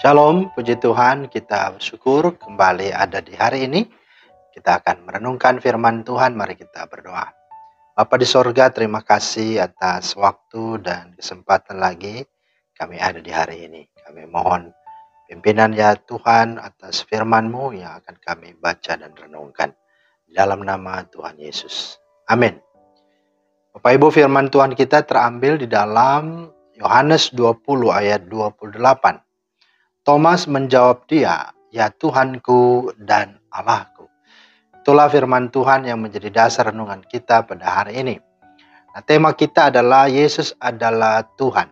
Shalom, puji Tuhan, kita bersyukur kembali ada di hari ini. Kita akan merenungkan firman Tuhan, mari kita berdoa. Bapa di sorga, terima kasih atas waktu dan kesempatan lagi kami ada di hari ini. Kami mohon pimpinan ya Tuhan atas firman-Mu yang akan kami baca dan renungkan. Dalam nama Tuhan Yesus. Amin. Bapak Ibu, firman Tuhan kita terambil di dalam Yohanes 20 ayat 28. Thomas menjawab dia, "Ya Tuhanku dan Allahku." Itulah firman Tuhan yang menjadi dasar renungan kita pada hari ini. Nah, tema kita adalah Yesus adalah Tuhan.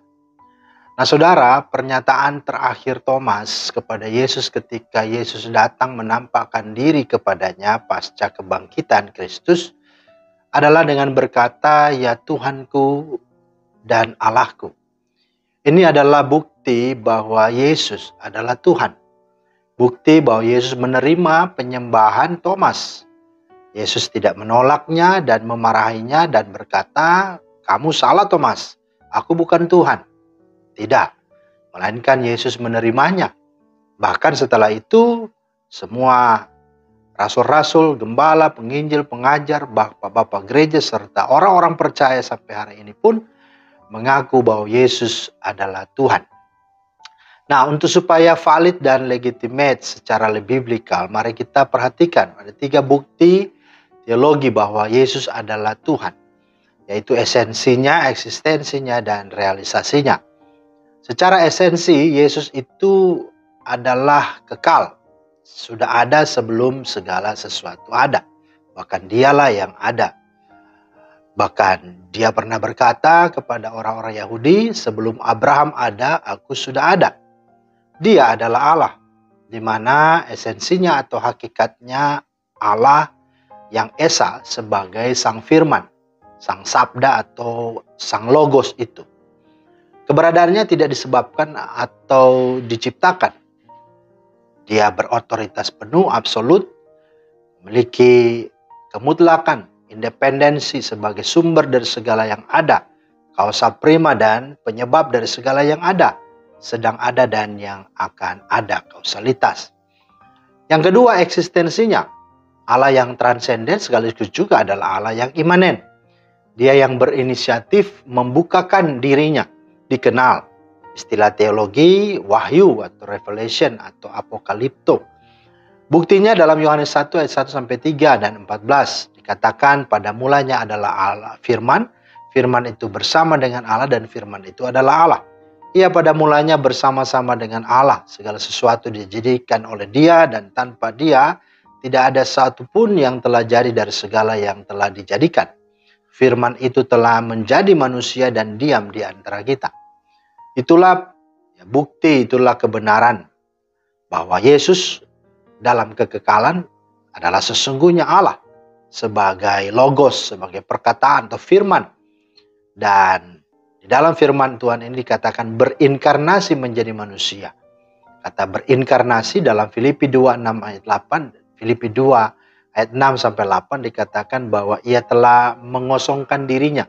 Nah, saudara, pernyataan terakhir Thomas kepada Yesus ketika Yesus datang menampakkan diri kepadanya pasca kebangkitan Kristus adalah dengan berkata, "Ya Tuhanku dan Allahku." Ini adalah bukti bahwa Yesus adalah Tuhan. Bukti bahwa Yesus menerima penyembahan Thomas. Yesus tidak menolaknya dan memarahinya dan berkata, "Kamu salah Thomas, aku bukan Tuhan." Tidak, melainkan Yesus menerimanya. Bahkan setelah itu, semua rasul-rasul, gembala, penginjil, pengajar, bapak-bapak gereja, serta orang-orang percaya sampai hari ini pun mengaku bahwa Yesus adalah Tuhan. Nah, untuk supaya valid dan legitimate secara lebih biblikal, mari kita perhatikan ada 3 bukti teologi bahwa Yesus adalah Tuhan, yaitu esensinya, eksistensinya, dan realisasinya. Secara esensi, Yesus itu adalah kekal, sudah ada sebelum segala sesuatu ada, bahkan dialah yang ada. Bahkan dia pernah berkata kepada orang-orang Yahudi, "Sebelum Abraham ada, aku sudah ada." Dia adalah Allah, di mana esensinya atau hakikatnya Allah yang esa sebagai Sang Firman, Sang Sabda atau Sang Logos itu. Keberadaannya tidak disebabkan atau diciptakan. Dia berotoritas penuh, absolut, memiliki kemutlakan, independensi sebagai sumber dari segala yang ada, kausa prima dan penyebab dari segala yang ada, sedang ada dan yang akan ada, kausalitas. Yang kedua, eksistensinya. Allah yang transenden sekaligus juga adalah Allah yang imanen. Dia yang berinisiatif membukakan dirinya, dikenal. Istilah teologi, wahyu atau revelation atau apokalipto. Buktinya dalam Yohanes 1 ayat 1-3 dan 14 dikatakan pada mulanya adalah Allah Firman, Firman itu bersama dengan Allah dan Firman itu adalah Allah. Ia pada mulanya bersama-sama dengan Allah, segala sesuatu dijadikan oleh Dia dan tanpa Dia tidak ada satupun yang telah jadi dari segala yang telah dijadikan. Firman itu telah menjadi manusia dan diam di antara kita. Itulah bukti, itulah kebenaran bahwa Yesus dalam kekekalan adalah sesungguhnya Allah sebagai logos, sebagai perkataan atau firman. Dan di dalam firman Tuhan ini dikatakan berinkarnasi menjadi manusia. Kata berinkarnasi dalam Filipi 2:6 ayat 8, Filipi 2 ayat 6-8 dikatakan bahwa ia telah mengosongkan dirinya.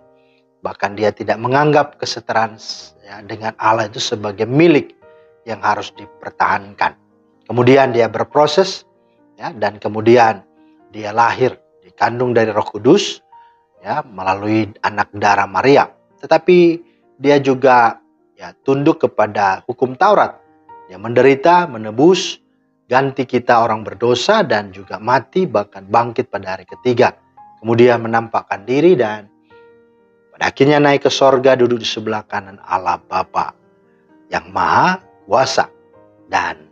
Bahkan dia tidak menganggap kesetaraan dengan Allah itu sebagai milik yang harus dipertahankan. Kemudian dia berproses, dan kemudian dia lahir, dikandung dari Roh Kudus, melalui anak darah Maria. Tetapi dia juga tunduk kepada hukum Taurat. Dia menderita, menebus, ganti kita orang berdosa dan juga mati, bahkan bangkit pada hari ketiga. Kemudian menampakkan diri dan pada akhirnya naik ke sorga, duduk di sebelah kanan Allah Bapa yang Maha Kuasa. Dan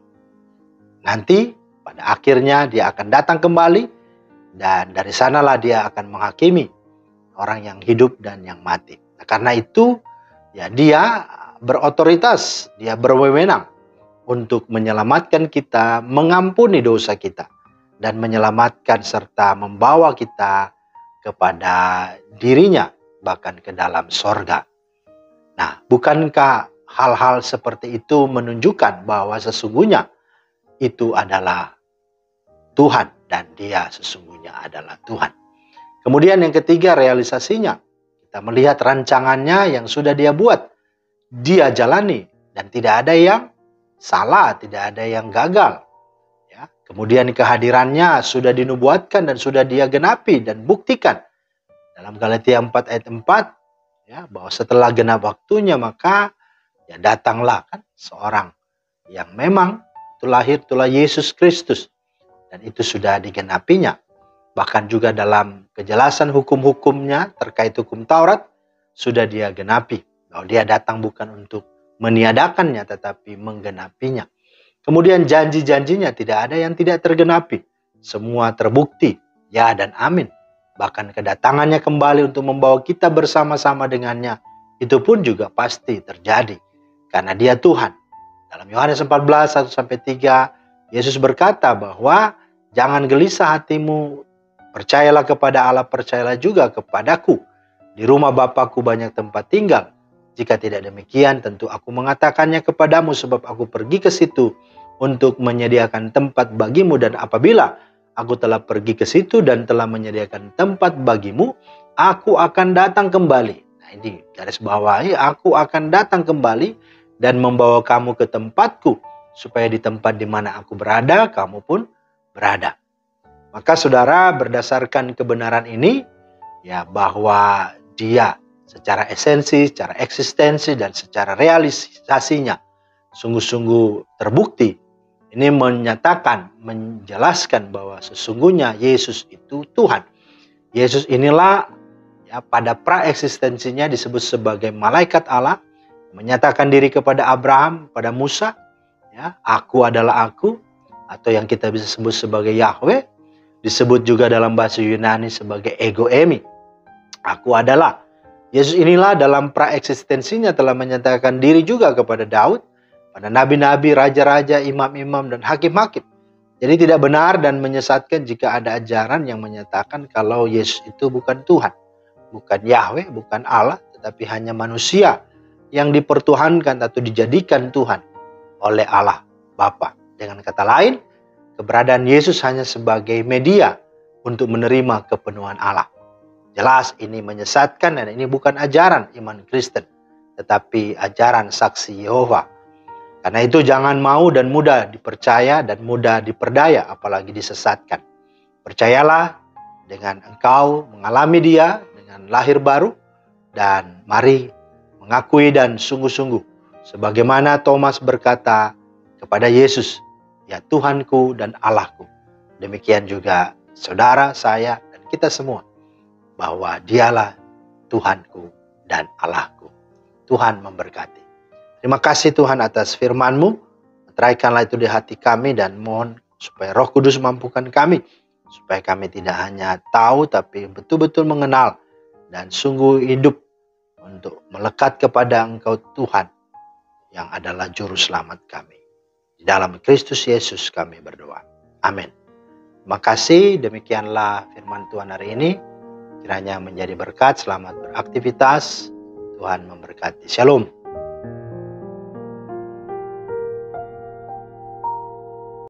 nanti pada akhirnya dia akan datang kembali dan dari sanalah dia akan menghakimi orang yang hidup dan yang mati. Nah, karena itu dia berotoritas, dia berwenang untuk menyelamatkan kita, mengampuni dosa kita dan menyelamatkan serta membawa kita kepada dirinya bahkan ke dalam sorga. Nah, bukankah hal-hal seperti itu menunjukkan bahwa sesungguhnya itu adalah Tuhan dan dia sesungguhnya adalah Tuhan. Kemudian yang ketiga, realisasinya. Kita melihat rancangannya yang sudah dia buat. Dia jalani dan tidak ada yang salah, tidak ada yang gagal. Ya, kemudian kehadirannya sudah dinubuatkan dan sudah dia genapi dan buktikan. Dalam Galatia 4 ayat 4, ya, bahwa setelah genap waktunya maka ya datanglah kan seorang yang memang itulah Yesus Kristus. Dan itu sudah digenapinya. Bahkan juga dalam kejelasan hukum-hukumnya terkait hukum Taurat, sudah dia genapi. Bahwa dia datang bukan untuk meniadakannya, tetapi menggenapinya. Kemudian janji-janjinya tidak ada yang tidak tergenapi. Semua terbukti, ya dan amin. Bahkan kedatangannya kembali untuk membawa kita bersama-sama dengannya, itu pun juga pasti terjadi. Karena dia Tuhan. Dalam Yohanes 14, 1-3, Yesus berkata bahwa jangan gelisah hatimu, percayalah kepada Allah, percayalah juga kepadaku. Di rumah Bapakku banyak tempat tinggal. Jika tidak demikian, tentu aku mengatakannya kepadamu, sebab aku pergi ke situ untuk menyediakan tempat bagimu. Dan apabila aku telah pergi ke situ dan telah menyediakan tempat bagimu, aku akan datang kembali. Nah, ini garis bawahi, aku akan datang kembali dan membawa kamu ke tempatku, supaya di tempat di mana aku berada, kamu pun berada. Maka saudara, berdasarkan kebenaran ini, ya, bahwa dia secara esensi, secara eksistensi, dan secara realisasinya sungguh-sungguh terbukti. Ini menyatakan, menjelaskan bahwa sesungguhnya Yesus itu Tuhan. Yesus inilah, ya, pada praeksistensinya disebut sebagai malaikat Allah, menyatakan diri kepada Abraham, pada Musa, ya, aku adalah aku, atau yang kita bisa sebut sebagai Yahweh, disebut juga dalam bahasa Yunani sebagai ego emi, aku adalah. Yesus inilah dalam praeksistensinya telah menyatakan diri juga kepada Daud, pada nabi-nabi, raja-raja, imam-imam, dan hakim-hakim. Jadi tidak benar dan menyesatkan jika ada ajaran yang menyatakan kalau Yesus itu bukan Tuhan, bukan Yahweh, bukan Allah, tetapi hanya manusia yang dipertuhankan atau dijadikan Tuhan oleh Allah Bapa. Dengan kata lain, keberadaan Yesus hanya sebagai media untuk menerima kepenuhan Allah. Jelas ini menyesatkan dan ini bukan ajaran iman Kristen, tetapi ajaran saksi Yehova. Karena itu jangan mau dan mudah dipercaya dan mudah diperdaya, apalagi disesatkan. Percayalah dengan engkau mengalami dia dengan lahir baru, dan mari mengakui dan sungguh-sungguh. Sebagaimana Thomas berkata kepada Yesus, ya Tuhanku dan Allahku. Demikian juga saudara, saya, dan kita semua. Bahwa dialah Tuhanku dan Allahku. Tuhan memberkati. Terima kasih Tuhan atas firman-Mu. Meteraikanlah itu di hati kami dan mohon supaya Roh Kudus mampukan kami. Supaya kami tidak hanya tahu tapi betul-betul mengenal dan sungguh hidup untuk melekat kepada Engkau Tuhan yang adalah Juru Selamat kami. Di dalam Kristus Yesus kami berdoa. Amin. Terima kasih. Demikianlah firman Tuhan hari ini. Kiranya menjadi berkat, selamat beraktivitas. Tuhan memberkati. Shalom.